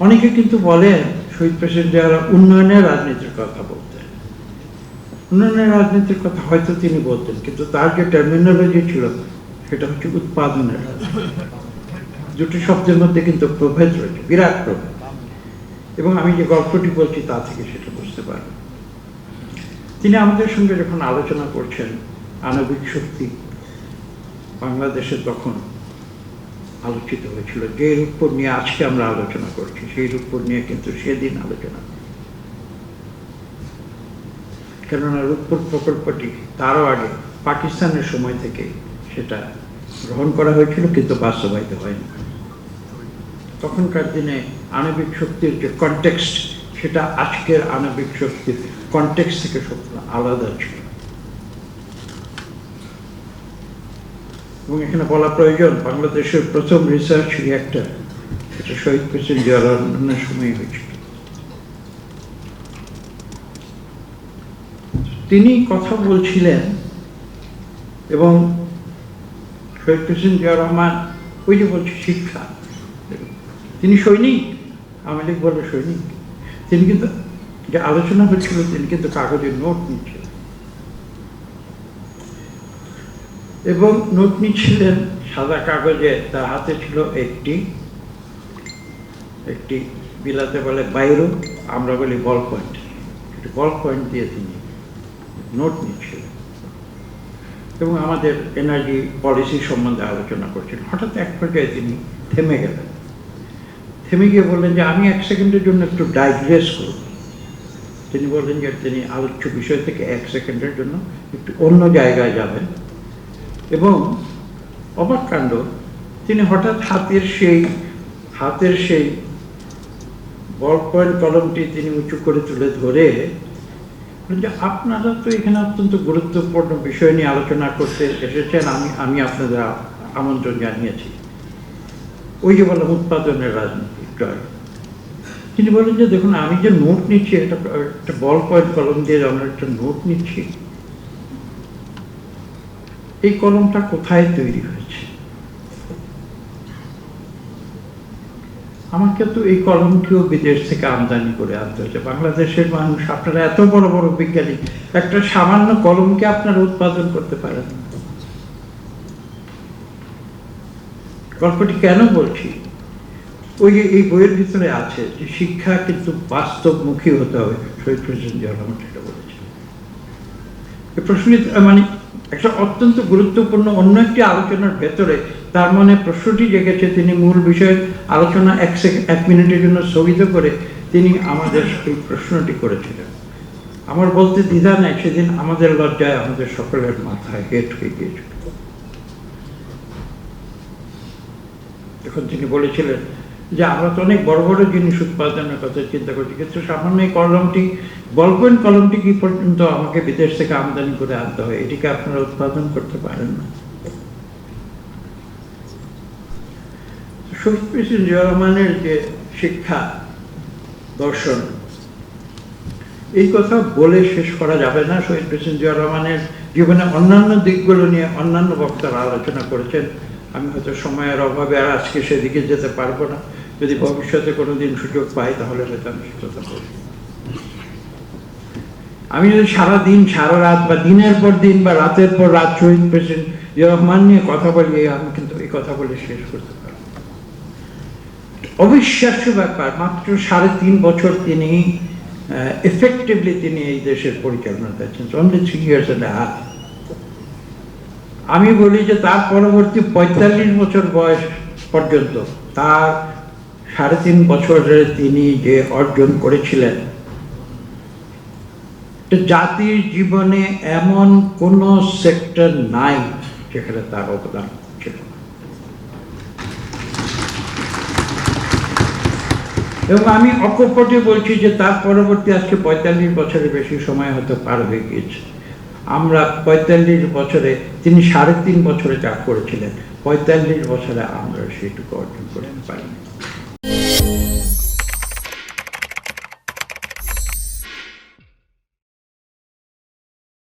অনেকে কিন্তু বলেন শহীদ প্রেসিডেন্ট যারা উন্নয়নের রাজনীতির কথা বলতেন, উন্নয়নের রাজনীতির কথা হয়তো তিনি বলতেন, কিন্তু তার যে টার্মিনোলজি ছিল সেটা হচ্ছে উৎপাদনের রাজনীতি। দুটি শব্দের মধ্যে কিন্তু প্রভেদ রয়েছে, বিরাট প্রভেদ। এবং আমি যে গল্পটি বলছি তা থেকে সেটা বুঝতে পারবেন। তিনি আমাদের সঙ্গে যখন আলোচনা করছেন আণবিক শক্তি বাংলাদেশে তখন আলোচিত হয়েছিল, যে রূপ নিয়ে আজকে আমরা আলোচনা করছি সেই রূপ নিয়ে কিন্তু সেদিন আলোচনা, কেননা রূপপুর প্রকল্পটি তারও আগে পাকিস্তানের সময় থেকে সেটা গ্রহণ করা হয়েছিল, কিন্তু বাস্তবায়িত হয়নি। তখনকার দিনে আণবিক শক্তির যে কনটেক্সট সেটা আজকের আণবিক শক্তির কনটেক্সট থেকে সম্পূর্ণ আলাদা ছিল। এবং এখানে বলা প্রয়োজন, বাংলাদেশের প্রথম রিসার্চ রিঅ্যাক্টর এটা শহীদ প্রেসিডেন্ট জিয়া রহমানের সময় হয়েছিল। তিনি কথা বলছিলেন এবং শহীদ প্রেসিডেন্ট জিয়া রহমান ওই যে বলছে শিক্ষা, তিনি সৈনিক, আওয়ামী লীগ বলে সৈনিক। তিনি কিন্তু যে আলোচনা হচ্ছিল তিনি কিন্তু কাগজের নোট নিচ্ছিলেন এবং নোট নিচ্ছিলেন সাদা কাগজে। তার হাতে ছিল একটি বিলাতে বলে বাইরো, আমরা বলি বল পয়েন্ট, বল পয়েন্ট দিয়ে তিনি নোট নিচ্ছিলেন এবং আমাদের এনার্জি পলিসি সম্বন্ধে আলোচনা করছিলেন। হঠাৎ এক পর্যায়ে তিনি থেমে গেলেন, থেমে গিয়ে বললেন যে আমি 1 সেকেন্ডের জন্য একটু ডাইগ্রেস করব। তিনি বললেন যে তিনি আলোচ্য বিষয় থেকে 1 সেকেন্ডের জন্য একটু অন্য জায়গায় যাবেন এবং অবাক কাণ্ড, তিনি হঠাৎ হাতের সেই বল পয়েন্ট কলমটি তিনি উঁচু করে তুলে ধরে যে আপনারা তো এখানে অত্যন্ত গুরুত্বপূর্ণ বিষয় নিয়ে আলোচনা করতে এসেছেন, আমি আপনাদের আমন্ত্রণ জানিয়েছি। ওই যে বললাম উৎপাদনের রাজনীতি জয়। তিনি বলেন যে দেখুন আমি যে নোট নিচ্ছি একটা বল পয়েন্ট কলম দিয়ে আমরা একটা নোট নিচ্ছি, এই কলমটা কোথায় তৈরি হয়েছে? আমাকে তো এই কলমটিও বিদেশ থেকে আমদানি করে আনতে হয়েছে। বাংলাদেশের মানুষ, আপনারা এত বড় বড় বিজ্ঞানী, একটা সামান্য কলমকে আপনারা উৎপাদন করতে পারেন না। গল্পটি কেন বলছি? ওই যে এই বইয়ের ভিতরে আছে যে শিক্ষা কিন্তু বাস্তবমুখী হতে হবে, শহীদ প্রেসিডেন্ট জিয়া রহমান সেটা বলেছেন। এই প্রশ্নটি মানে একটা অত্যন্ত গুরুত্বপূর্ণ অন্য একটি আলোচনার ভেতরে তার মনে প্রশ্নটি জেগেছে। তিনি মূল বিষয়ের আলোচনা 1 মিনিটের জন্য স্থগিত করে তিনি আমাদের এই প্রশ্নটি করেছিলেন। আমার বলতে দ্বিধা নেই, সেদিন আমাদের লজ্জায় আমাদের সকলের মাথায় হেট হয়ে গিয়েছিল। এখন তিনি বলেছিলেন যে আমরা তো অনেক বড় বড় জিনিস উৎপাদনের কথা চিন্তা করছি, কিন্তু সামান্য এই কলমটি, বল পয়েন্ট কলমটি কি পর্যন্ত আমাকে বিদেশ থেকে আমদানি করে আনতে হয়, এটিকে আপনারা উৎপাদন করতে পারেন না। শহীদ প্রেসিডেন্ট জিয়া রহমানের যে শিক্ষা দর্শন, এই কথা বলে শেষ করা যাবে না। শহীদ প্রেসিডেন্ট জিয়া রহমানের জীবনে অন্যান্য দিকগুলো নিয়ে অন্যান্য বক্তারা আলোচনা করেছেন। আমি হয়তো সময়ের অভাবে আর আজকে সেদিকে যেতে পারবো না। যদি ভবিষ্যতে কোনোদিন সুযোগ পাই তাহলে হয়তো আমি কথা বলব। আমি যদি সারাদিন সারা রাত বা দিনের পর দিন বা রাতের পর রাত শহীদ প্রেসিডেন্ট জিয়া রহমান নিয়ে কথা বলি, আমি কিন্তু এই কথা বলে শেষ করতে পারবো। অবিশ্বাস্য ব্যাপার, মাত্র 3.5 বছর তিনি এফেক্টিভলি তিনি এই দেশের পরিচালনা করেছেন, only 3 years and a half। আমি বলি যে তার পরবর্তী 45 বছর বয়স পর্যন্ত তার 3.5 বছরে তিনি যে অর্জন করেছিলেন, জাতির জীবনে এমন কোন সেক্টর নাই যেখানে তার অবদান ছিল। এবং আমি অকপটে বলছি যে তার পরবর্তী আজকে 45 বছরের বেশি সময় হয়তো পার হয়ে গিয়েছে। আমরা 45 বছরে, তিনি 3.5 বছরে যা করেছিলেন, 45 বছরে আমরা সেটুকু অর্জন করতে পারিনি।